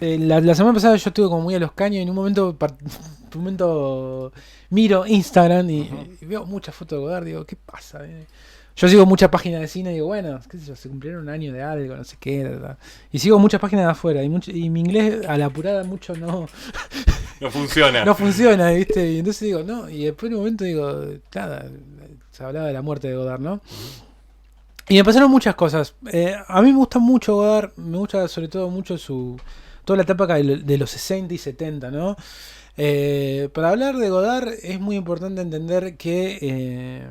La semana pasada yo estuve como muy a los caños y en un momento miro Instagram y veo muchas fotos de Godard. Digo, ¿qué pasa? Yo sigo muchas páginas de cine y digo, bueno, qué sé yo, se cumplieron un año de algo, no sé qué. Y sigo muchas páginas de afuera y mi inglés a la apurada mucho No funciona. no funciona, ¿viste? Y entonces digo, no. Y después en un momento digo, nada, se hablaba de la muerte de Godard, ¿no? Y me pasaron muchas cosas. A mí me gusta mucho Godard, me gusta sobre todo mucho toda la etapa de los 60 y 70, ¿no? Para hablar de Godard es muy importante entender que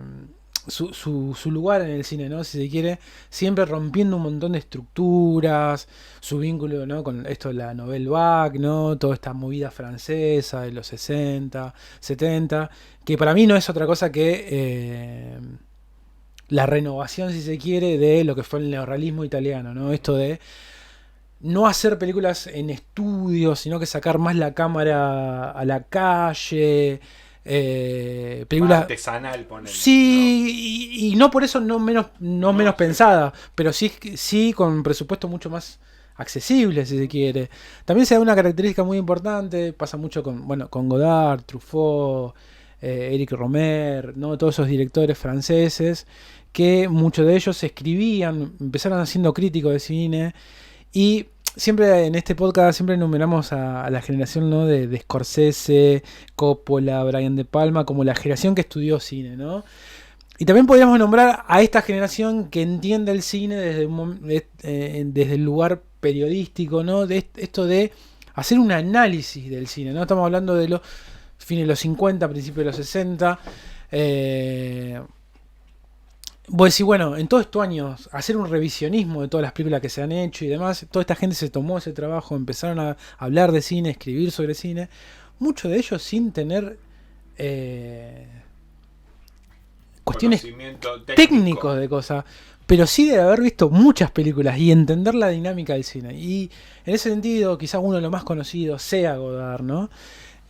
su lugar en el cine, ¿no? Si se quiere, siempre rompiendo un montón de estructuras, su vínculo, ¿no? Con esto de la Nouvelle Vague, ¿no? Toda esta movida francesa de los 60, 70, que para mí no es otra cosa que la renovación, si se quiere, de lo que fue el neorrealismo italiano, ¿no? Esto de no hacer películas en estudios, sino que sacar más la cámara a la calle. Más Películas. artesanal, ponele, Sí, y no por eso no menos sí. pensada, pero sí con presupuesto mucho más accesible, si se quiere. También se da una característica muy importante, pasa mucho con Godard, Truffaut, Eric Romer, ¿no? Todos esos directores franceses, que muchos de ellos escribían, empezaron haciendo críticos de cine y siempre en este podcast siempre enumeramos a la generación, ¿no? de Scorsese, Coppola, Brian De Palma, como la generación que estudió cine, ¿no? Y también podríamos nombrar a esta generación que entiende el cine desde el lugar periodístico, ¿no? De esto de hacer un análisis del cine, ¿no? Estamos hablando de los fines de los 50, principios de los 60. Vos decís, bueno, en todos estos años, hacer un revisionismo de todas las películas que se han hecho y demás, toda esta gente se tomó ese trabajo, empezaron a hablar de cine, escribir sobre cine, muchos de ellos sin tener eh, cuestiones Conocimiento técnico. técnicos de cosas, pero sí de haber visto muchas películas y entender la dinámica del cine. Y en ese sentido, quizás uno de los más conocidos sea Godard, ¿no?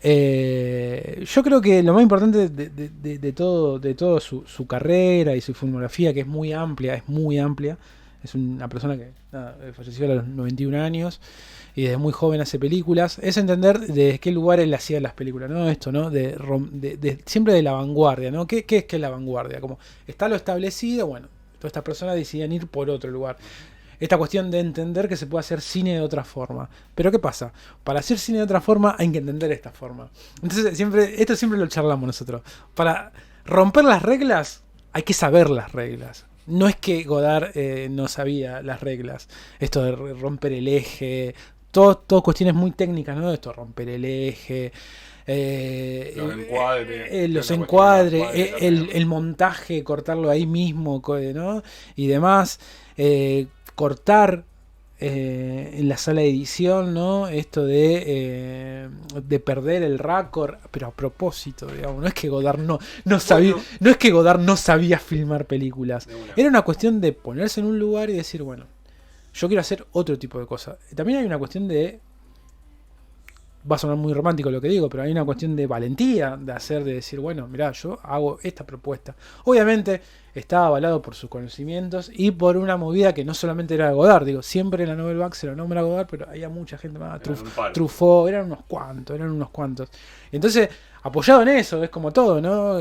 Yo creo que lo más importante de todo su carrera y su filmografía, que es muy amplia, es una persona que nada, falleció a los 91 años y desde muy joven hace películas, es entender de qué lugar él hacía las películas, ¿no? Esto, ¿no? Siempre de la vanguardia, ¿no? ¿Qué es que es la vanguardia? Como está lo establecido, bueno, todas estas personas decidían ir por otro lugar. Esta cuestión de entender que se puede hacer cine de otra forma. Pero ¿qué pasa? Para hacer cine de otra forma hay que entender esta forma. Entonces, esto siempre lo charlamos nosotros. Para romper las reglas hay que saber las reglas. No es que Godard no sabía las reglas. Esto de romper el eje. Todo cuestiones muy técnicas, ¿no? Esto, romper el eje. Los encuadres, el montaje, cortarlo ahí mismo, ¿no? Y demás. Cortar en la sala de edición, ¿no? Esto de perder el raccord, pero a propósito, digamos, no es que Godard no sabía, Bueno, no es que Godard no sabía filmar películas, de una. era una cuestión de ponerse en un lugar y decir, bueno, yo quiero hacer otro tipo de cosas. También hay una cuestión de, va a sonar muy romántico lo que digo, pero hay una cuestión de valentía de decir, bueno, mirá, yo hago esta propuesta. Obviamente estaba avalado por sus conocimientos y por una movida que no solamente era Godard, digo, siempre en la Nouvelle Vague se lo nombra Godard, pero había mucha gente más, Truffaut, eran unos cuantos. Entonces, apoyado en eso, es como todo, ¿no?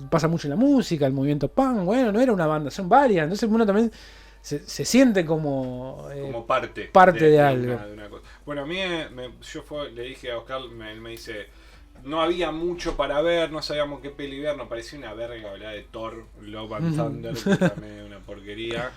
Pasa mucho en la música, el movimiento punk, bueno, no era una banda, son varias, entonces uno también se siente como parte parte de algo. de una cosa. Bueno, a mí le dije a Oscar, él me dice, no había mucho para ver, no sabíamos qué peli ver, nos parecía una verga hablar de Thor, Love and Thunder, que también es una porquería.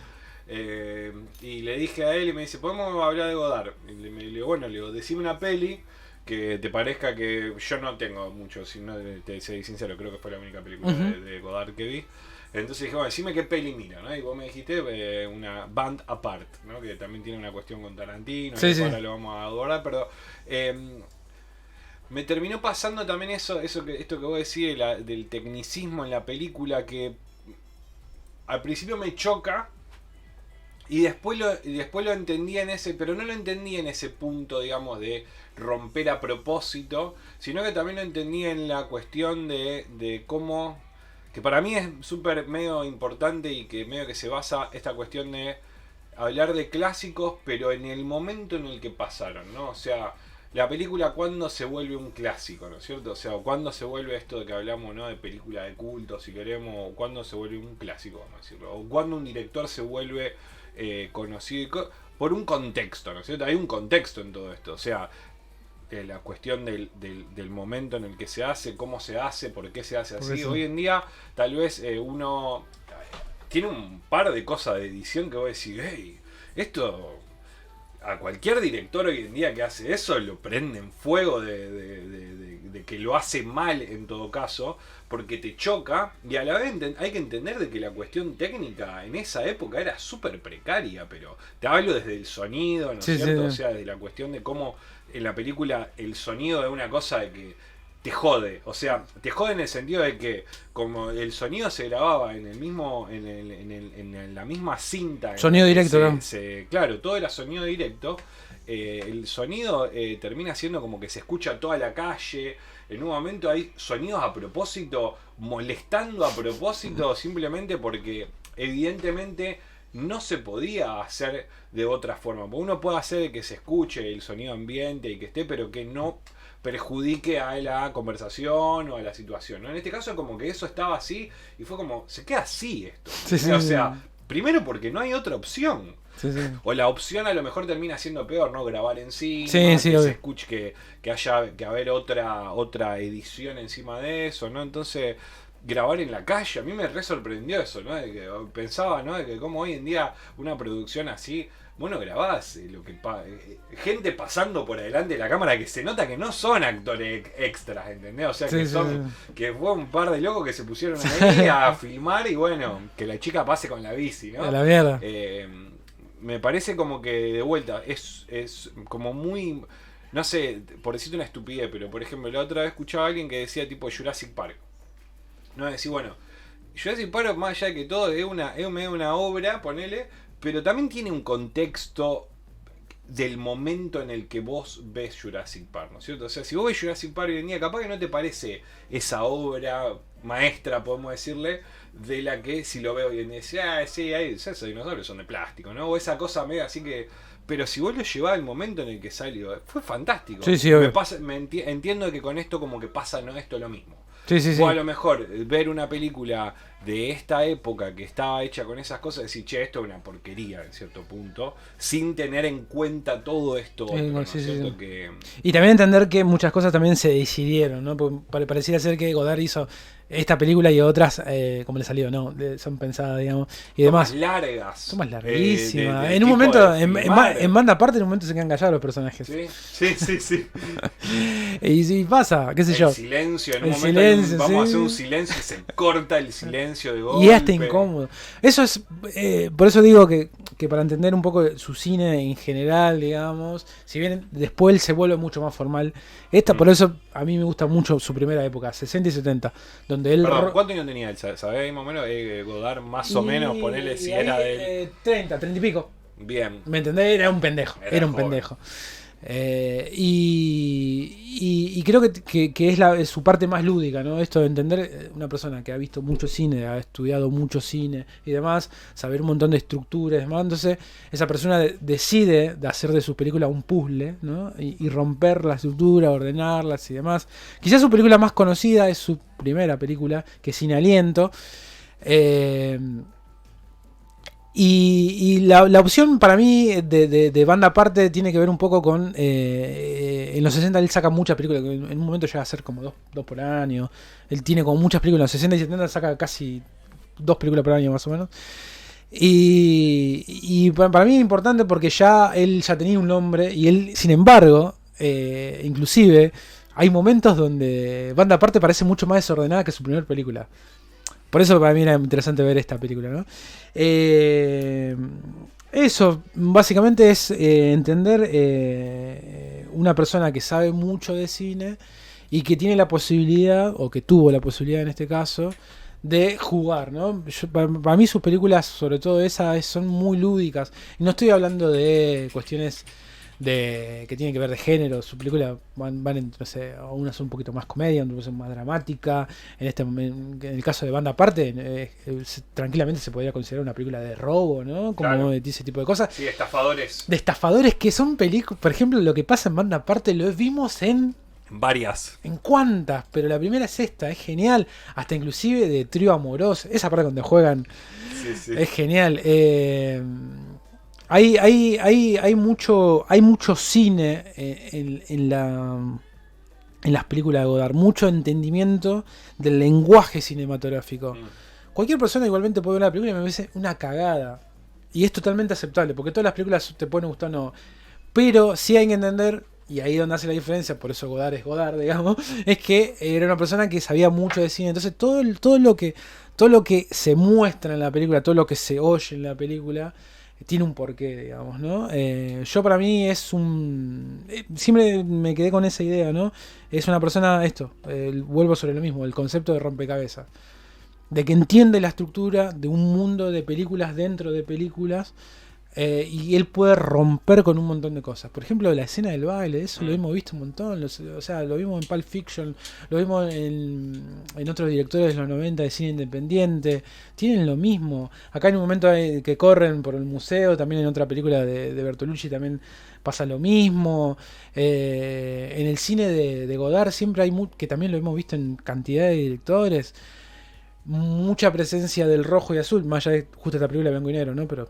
Y le dije a él y me dice, ¿podemos hablar de Godard? Y le digo, bueno, le digo, decime una peli que te parezca que yo no tengo mucho, si no te soy sincero, creo que fue la única película de Godard que vi. Entonces dije, bueno, decime qué peli miro, ¿no? Y vos me dijiste una Band Apart, ¿no? Que también tiene una cuestión con Tarantino, Sí, sí. ahora lo vamos a abordar, pero me terminó pasando también esto que vos decís del tecnicismo en la película, que al principio me choca y después lo entendí pero no lo entendí en ese punto, digamos, de romper a propósito, sino que también lo entendí en la cuestión de cómo, que para mí es súper medio importante y que medio que se basa esta cuestión de hablar de clásicos, pero en el momento en el que pasaron, ¿no? O sea, la película cuándo se vuelve un clásico, ¿no es cierto? O sea, cuándo se vuelve esto de que hablamos, ¿no? De película de culto, si queremos, o cuándo se vuelve un clásico, vamos a decirlo. O cuándo un director se vuelve conocido por un contexto, ¿no es cierto? Hay un contexto en todo esto, o sea, la cuestión del momento en el que se hace, cómo se hace, por qué se hace así. Hoy en día, tal vez uno tiene un par de cosas de edición que vos decís, hey, esto a cualquier director hoy en día que hace eso lo prende en fuego de que lo hace mal en todo caso, porque te choca, y a la vez hay que entender de que la cuestión técnica en esa época era súper precaria, pero te hablo desde el sonido, ¿no es cierto? O sea, desde la cuestión de cómo en la película el sonido es una cosa de que te jode, o sea, te jode en el sentido de que como el sonido se grababa en el mismo, en la misma cinta, sonido directo, ¿no? Claro, todo era sonido directo. El sonido termina siendo como que se escucha toda la calle. En un momento hay sonidos a propósito, molestando a propósito, simplemente porque evidentemente no se podía hacer de otra forma. Porque uno puede hacer que se escuche el sonido ambiente y que esté, pero que no perjudique a la conversación o a la situación, ¿no? En este caso como que eso estaba así y fue como, se queda así esto. O sea, primero porque no hay otra opción. O la opción a lo mejor termina siendo peor, ¿no? Grabar encima, que se escuche, que haya que haber otra edición encima de eso, ¿no? Entonces, grabar en la calle, a mí me re sorprendió eso, ¿no? De que pensaba, ¿no? De que como hoy en día una producción así, bueno, grabás lo que gente pasando por adelante de la cámara que se nota que no son actores extras, ¿entendés? O sea, que que fue un par de locos que se pusieron ahí a filmar y bueno, que la chica pase con la bici, ¿no? A la mierda. Me parece como que de vuelta es como muy, no sé, por decirte una estupidez, pero por ejemplo la otra vez escuchaba a alguien que decía tipo Jurassic Park, no decir, bueno, Jurassic Park más allá de que todo es una obra, ponele, pero también tiene un contexto del momento en el que vos ves Jurassic Park, ¿no es cierto? O sea, si vos ves Jurassic Park hoy en día, capaz que no te parece esa obra maestra, podemos decirle, de la que si lo veo hoy en día, sí, esos dinosaurios son de plástico, ¿no? O esa cosa medio así que... Pero si vos lo llevás al momento en el que salió, fue fantástico. Entiendo que con esto como que pasa, ¿no? Esto lo mismo. O a lo mejor ver una película de esta época que estaba hecha con esas cosas, decir, che, esto es una porquería en cierto punto, sin tener en cuenta todo esto otro, ¿no? Que... Y también entender que muchas cosas también se decidieron, ¿no? Porque pareciera ser que Godard hizo esta película y otras como le salió, no, son pensadas, digamos, y demás. Son más largas. Son más larguísimas. En un momento, en banda aparte, en un momento se quedan callados los personajes. Sí. Y si pasa, qué sé yo. El silencio, en un momento vamos a hacer un silencio y se corta el silencio de golpe. Y hasta incómodo. Eso es, por eso digo que para entender un poco su cine en general, digamos, si bien después él se vuelve mucho más formal, por eso a mí me gusta mucho su primera época, 60 y 70, donde él... Perdón, ¿cuántos años tenía él? ¿Sabés ahí más o menos? Godard más o menos, ponerle si era de... 30 y pico. Bien. ¿Me entendés? Era un pendejo. Era un pendejo. Y creo que es su parte más lúdica, ¿no? Esto de entender una persona que ha visto mucho cine, ha estudiado mucho cine y demás, saber un montón de estructuras y demás. Entonces, esa persona decide de hacer de sus películas un puzzle, ¿no? Y romper la estructura, ordenarlas y demás. Quizás su película más conocida es su primera película, que es Sin Aliento. Y la opción para mí de banda aparte tiene que ver un poco con en los 60 él saca muchas películas, en un momento llega a ser como dos por año. Él tiene como muchas películas, en los 60 y 70 saca casi 2 películas por año más o menos. Y para mí es importante porque él ya tenía un nombre y él, sin embargo, inclusive hay momentos donde banda aparte parece mucho más desordenada que su primera película. Por eso para mí era interesante ver esta película, ¿no? Eso básicamente es entender una persona que sabe mucho de cine y que tiene la posibilidad, o que tuvo la posibilidad en este caso, de jugar, ¿no? Para mí sus películas, sobre todo esas, son muy lúdicas. Y no estoy hablando de cuestiones que tiene que ver de género. Su película no sé, unas son un poquito más comedia, otras son más dramática. En el caso de Banda Aparte, tranquilamente se podría considerar una película de robo, ¿no? Como Claro. ese tipo de cosas. Sí, estafadores. De estafadores que son películas. Por ejemplo, lo que pasa en Banda Aparte lo vimos Varias. en cuantas, pero la primera es esta, es genial. Hasta inclusive de trío amoroso. Esa parte donde juegan Sí, sí. es genial. Hay mucho cine en las películas de Godard, mucho entendimiento del lenguaje cinematográfico. Cualquier persona igualmente puede ver la película y me parece una cagada. Y es totalmente aceptable, porque todas las películas te pueden gustar o no. Pero sí hay que entender, y ahí es donde hace la diferencia, por eso Godard es Godard, digamos, es que era una persona que sabía mucho de cine. Entonces todo lo que se muestra en la película, todo lo que se oye en la película, tiene un porqué, digamos, ¿no? Yo para mí siempre me quedé con esa idea, ¿no? Es una persona, vuelvo sobre lo mismo, el concepto de rompecabezas. De que entiende la estructura de un mundo de películas dentro de películas, y él puede romper con un montón de cosas. Por ejemplo, la escena del baile, eso lo hemos visto un montón. O sea, lo vimos en Pulp Fiction, lo vimos en otros directores de los 90 de cine independiente. Tienen lo mismo. Acá en un momento que corren por el museo, también en otra película de Bertolucci también pasa lo mismo. En el cine de Godard siempre hay, que también lo hemos visto en cantidad de directores, mucha presencia del rojo y azul, más allá de justo esta película de blanco y negro, ¿no? Pero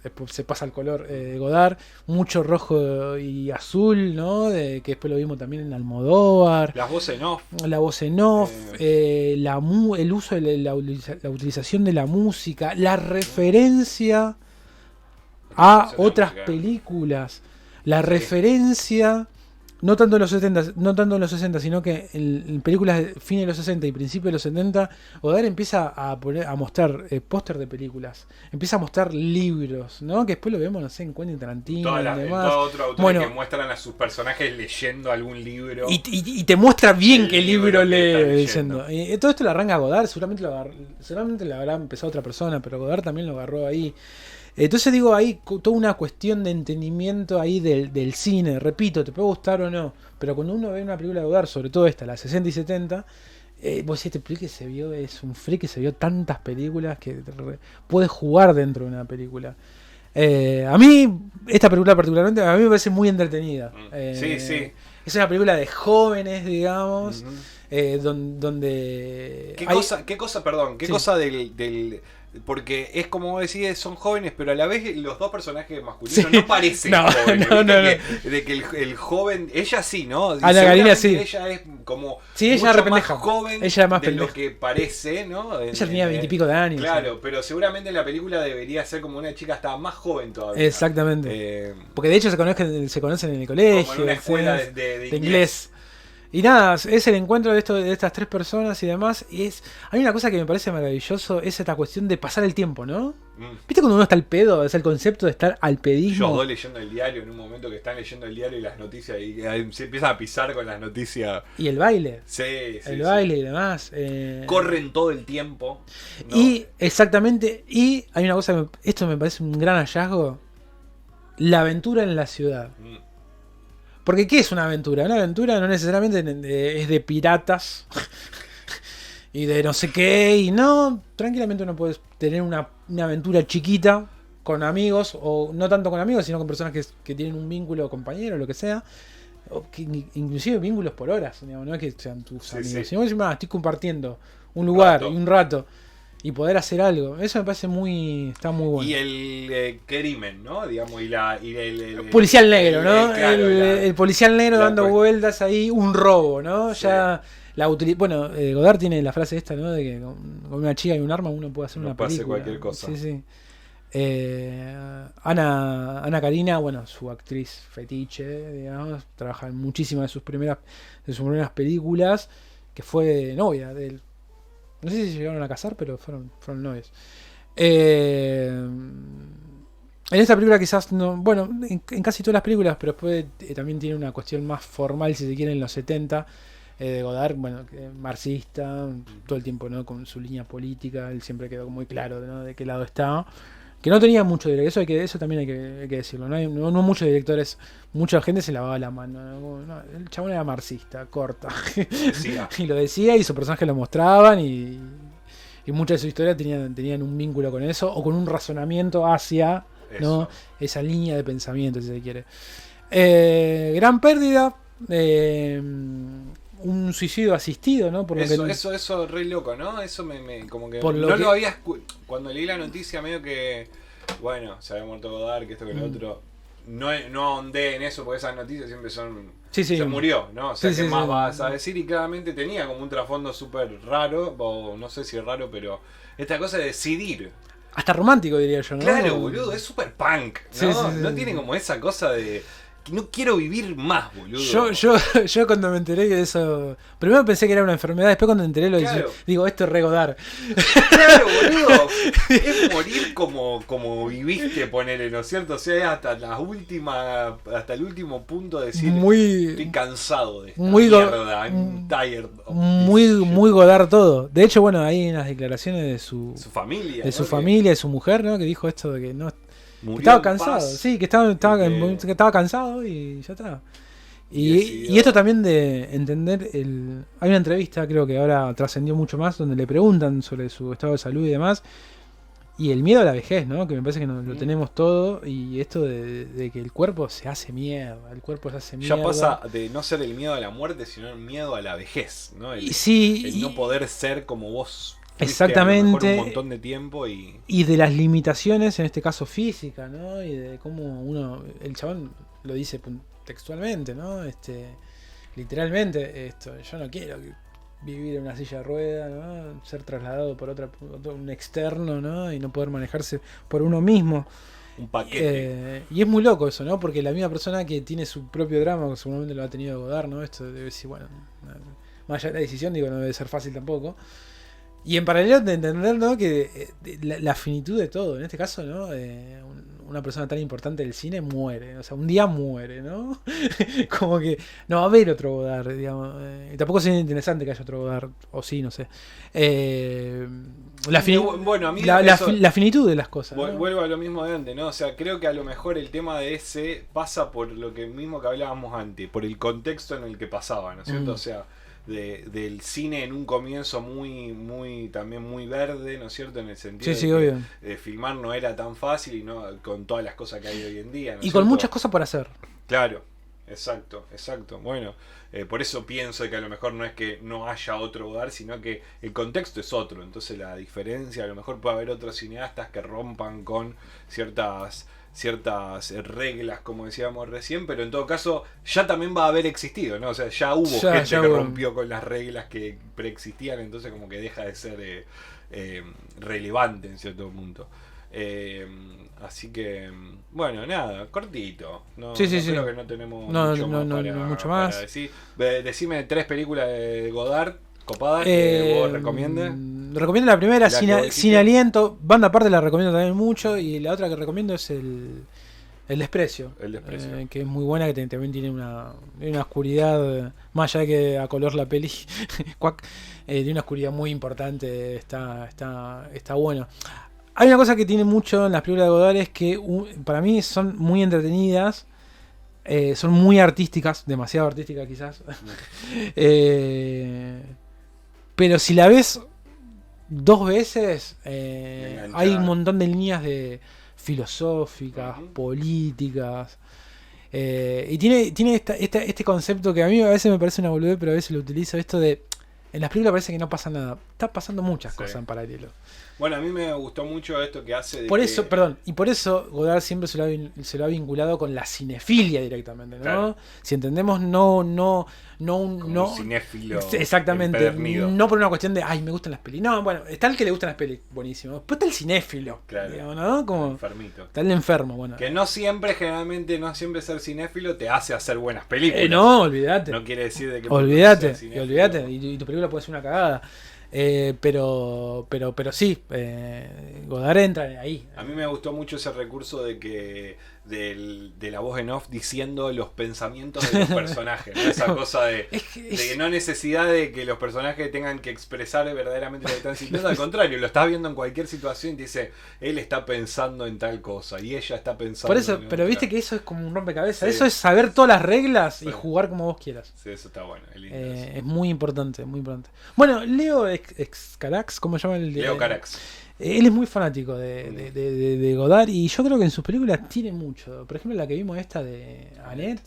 después se pasa al color de Godard, mucho rojo y azul, ¿no? Que después lo vimos también en Almodóvar. Las voces en off. La voz en off, el uso de la utilización de la música, la referencia a otras películas, la referencia. No tanto en los 70, no tanto en los 60, sino que en películas de fines de los 60 y principios de los 70, Godard empieza a mostrar póster de películas, empieza a mostrar libros, ¿no? Que después lo vemos, no sé, en Quentin Tarantino y demás. Todo otro autor que muestran a sus personajes leyendo algún libro. Y te muestra bien qué libro lee diciendo. Y todo esto lo arranca Godard, seguramente lo habrá empezado otra persona, pero Godard también lo agarró ahí. Entonces digo, hay toda una cuestión de entendimiento ahí del cine. Repito, te puede gustar o no, pero cuando uno ve una película de Godard, sobre todo esta, la 60 y 70, vos decís, este freak que se vio es un freak que se vio tantas películas que puede jugar dentro de una película. A mí, esta película particularmente, a mí me parece muy entretenida. Sí, sí. Es una película de jóvenes, digamos, donde... ¿Qué cosa del porque es como vos decís, son jóvenes, pero a la vez los dos personajes masculinos no parecen jóvenes. No. De que el joven, ella sí, ¿no? Ana Karina sí. Ella es como ella mucho más joven ella más de lo que parece, ¿no? Ella tenía 20 y pico de años. Claro, pero seguramente en la película debería ser como una chica hasta más joven todavía. Exactamente. Porque de hecho se conocen en el colegio. Como en una escuela de inglés. Y nada, es el encuentro de estas tres personas y demás. Y hay una cosa que me parece maravilloso, es esta cuestión de pasar el tiempo, ¿no? ¿Viste cuando uno está al pedo? Es el concepto de estar al pedismo. Los dos leyendo el diario en un momento que están leyendo el diario y las noticias y se empiezan a pisar con las noticias. Y el baile. Sí. El baile y demás. Corren todo el tiempo, ¿no? Y exactamente. Y hay una cosa, esto me parece un gran hallazgo. La aventura en la ciudad. Porque ¿qué es una aventura? Una aventura no necesariamente es de piratas y de no sé qué. Y no, tranquilamente uno puede tener una aventura chiquita con amigos, o no tanto con amigos, sino con personas que tienen un vínculo compañero, lo que sea. O que, inclusive vínculos por horas, digamos, no es que sean tus amigos. Sino que estoy compartiendo un lugar y un rato. Y poder hacer algo. Eso me parece está muy bueno. Y el crimen, ¿no? Digamos, el policial negro, ¿no? El policial negro dando vueltas ahí, un robo, ¿no? Sí. Ya bueno, Godard tiene la frase esta, ¿no? De que con una chica y un arma uno puede hacer una película. Hacer cualquier cosa. Sí. Ana Karina, bueno, su actriz fetiche, digamos, trabaja en muchísimas de sus primeras películas, que fue novia de él. No sé si se llegaron a casar, pero fueron novios. En esta película quizás no... Bueno, en casi todas las películas, pero después también tiene una cuestión más formal, si se quiere, en los 70. De Godard, bueno, marxista, todo el tiempo, ¿no? Con su línea política, él siempre quedó muy claro, ¿no? De qué lado está. Que no tenía mucho director, eso también hay que decirlo. No muchos directores, mucha gente se lavaba la mano. El chabón era marxista, corta. Decía. Y lo decía y sus personajes lo mostraban y muchas de sus historias tenían un vínculo con eso o con un razonamiento hacia, ¿no?, esa línea de pensamiento, si se quiere. Gran pérdida. Un suicidio asistido, ¿no? Por eso re loco, ¿no? Eso como que lo había cuando leí la noticia medio que, bueno, se había muerto Godard, que esto que lo otro. No ahondé en eso porque esas noticias siempre son... Sí. Se murió, ¿no? O sea, Sí, ¿qué sí, más sí. vas a decir? Y claramente tenía como un trasfondo súper raro, o no sé si raro, pero esta cosa de decidir. Hasta romántico, diría yo, ¿no? Claro, boludo, es súper punk, ¿no? Sí. No tiene como esa cosa de... No quiero vivir más, boludo. Yo cuando me enteré que eso... Primero pensé que era una enfermedad, después cuando me enteré lo Claro. digo, esto es re Godard. Claro, boludo. Es morir como viviste, ponele, ¿no es cierto? O sea, es hasta el último punto de decir, estoy cansado de esta mierda, I'm tired of this shit. Muy Godard todo. De hecho, bueno, ahí en las declaraciones de su familia. De ¿no? su familia, de su mujer, ¿no? Que dijo esto de que no... Murió estaba en cansado, paz. sí, que estaba cansado y ya está. Y Y esto también de entender hay una entrevista, creo que ahora trascendió mucho más, donde le preguntan sobre su estado de salud y demás. Y el miedo a la vejez, ¿no? Que me parece que lo tenemos todo. Y esto de que el cuerpo se hace mierda. El cuerpo se hace mierda. Ya pasa de no ser el miedo a la muerte, sino el miedo a la vejez, ¿no? El no poder ser como vos. Exactamente. Un montón de tiempo y de las limitaciones, en este caso física, ¿no? Y de cómo el chabón lo dice textualmente, ¿no? Literalmente, yo no quiero vivir en una silla de ruedas, ¿no? Ser trasladado por un externo, ¿no? Y no poder manejarse por uno mismo. Un paquete. Y es muy loco eso, ¿no? Porque la misma persona que tiene su propio drama, que seguramente lo ha tenido Godard, ¿no? Esto debe ser, bueno, más allá de la decisión, digo, no debe ser fácil tampoco. Y en paralelo de entender, ¿no?, que la finitud de todo, en este caso, ¿no? Una persona tan importante del cine muere, o sea, un día muere, ¿no? Como que no va a haber otro Godard, digamos. Y tampoco es interesante que haya otro Godard, o sí, no sé. La finitud de las cosas, ¿no? Vuelvo a lo mismo de antes, ¿no? O sea, creo que a lo mejor el tema de ese pasa por lo que mismo que hablábamos antes, por el contexto en el que pasaba, ¿no es cierto? O sea, del cine en un comienzo también muy verde, ¿no es cierto? En el sentido de que filmar no era tan fácil y no con todas las cosas que hay hoy en día, ¿no es y cierto? con muchas cosas por hacer. Claro, exacto. Bueno, por eso pienso que a lo mejor no es que no haya otro Godard, sino que el contexto es otro. Entonces la diferencia, a lo mejor puede haber otros cineastas que rompan con ciertas reglas, como decíamos recién, pero en todo caso ya también va a haber existido, ¿no? O sea, ya hubo gente que rompió con las reglas que preexistían, entonces como que deja de ser relevante en cierto punto. Así que, bueno, nada, cortito. Creo que no tenemos mucho más para decir. Decime 3 películas de Godard copadas que vos recomiendes. Recomiendo la primera, Sin Aliento. Banda aparte la recomiendo también mucho. Y la otra que recomiendo es El Desprecio. Que es muy buena, que también tiene una oscuridad, más allá de que a color la peli, tiene una oscuridad muy importante. Está bueno. Hay una cosa que tiene mucho en las películas de Godard, es que para mí son muy entretenidas. Son muy artísticas, demasiado artísticas quizás. Pero si la ves 2 veces, hay un montón de líneas filosóficas, políticas. Y tiene este concepto que a mí a veces me parece una boludez, pero a veces lo utilizo, esto de... En las películas parece que no pasa nada. Está pasando muchas cosas en paralelo. Bueno, a mí me gustó mucho esto que hace. Por eso Godard siempre se lo ha vinculado con la cinefilia directamente, ¿no? Claro. Si entendemos, no un cinéfilo. Exactamente. Empedernido. No por una cuestión de, ay, me gustan las pelis. No, bueno, está el que le gustan las pelis, buenísimo. Después está el cinéfilo, claro, digamos, ¿no? Como enfermito. Está el enfermo, bueno. Que generalmente no siempre ser cinéfilo te hace hacer buenas películas. No, olvídate. No quiere decir de que olvídate. Y tu película puede ser una cagada. Pero sí, Godard entra ahí. A mí me gustó mucho ese recurso de que de la voz en off diciendo los pensamientos de los personajes, ¿no? Esa cosa de que no necesidad de que los personajes tengan que expresar verdaderamente lo que están sintiendo, al contrario, lo estás viendo en cualquier situación y te dice, él está pensando en tal cosa y ella está pensando por eso, en pero otra. viste que eso es como un rompecabezas, Sí. eso es saber todas las reglas Sí. y jugar como vos quieras. Sí, eso está bueno, es lindo eso. Es muy importante, muy importante. Bueno, Leo Carax, ¿cómo se llama el? Leo Carax. Él es muy fanático de Godard y yo creo que en sus películas tiene mucho. Por ejemplo, la que vimos esta de Annette,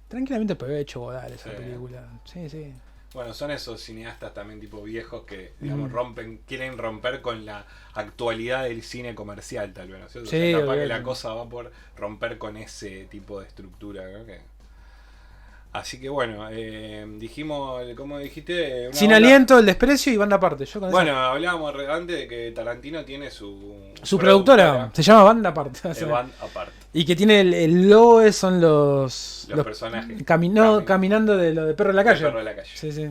tranquilamente podría haber hecho Godard esa Sí. película. Sí, sí. Bueno, son esos cineastas también tipo viejos que, digamos, quieren romper con la actualidad del cine comercial, tal vez, ¿no es cierto? Sí, O sea, capaz que obviamente. la cosa va por romper con ese tipo de estructura, ¿no? Así que bueno, dijimos, como dijiste, Sin banda- aliento, el desprecio y banda aparte. Yo con esa- Bueno, hablábamos antes de que Tarantino tiene su productora se llama Banda Aparte. Band Apart. Y que tiene el logo son los personajes. Caminando de lo de Perro de la Calle. Perro de la Calle. Sí, sí.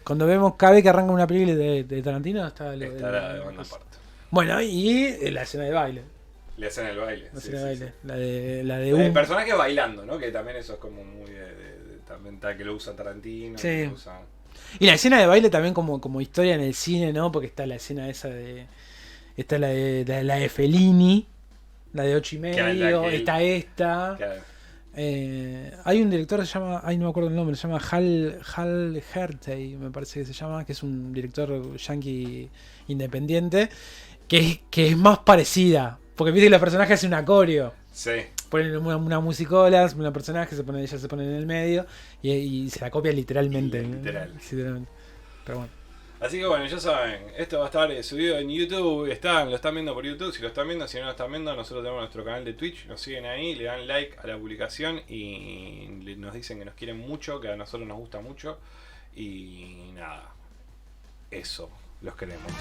Cuando vemos cada vez que arranca una película de Tarantino está lo Está la de Band Apart. Bueno, y la escena de baile. Le hacen el baile. La sí, escena de sí, baile. sí. La de El un... personaje bailando, ¿no? Que también eso es como muy también tal que lo usa Tarantino. Sí. Que lo usa... Y la escena de baile también como historia en el cine, ¿no? Porque está la escena esa de... Está la de Fellini, la de 8:30, está esta. Claro. Hay un director que se llama, ay no me acuerdo el nombre, se llama Hal Hertey, me parece que se llama, que es un director yankee independiente, que es más parecida, porque viste que los personajes hacen una coreo, Sí. ponen una musicola, una personaje, ella se pone en el medio y se la copia literalmente. Literal. Literalmente. Pero bueno. Así que bueno, ya saben, esto va a estar subido en YouTube, lo están viendo por YouTube, si lo están viendo, si no lo están viendo, nosotros tenemos nuestro canal de Twitch, nos siguen ahí, le dan like a la publicación y nos dicen que nos quieren mucho, que a nosotros nos gusta mucho y nada, eso, los queremos.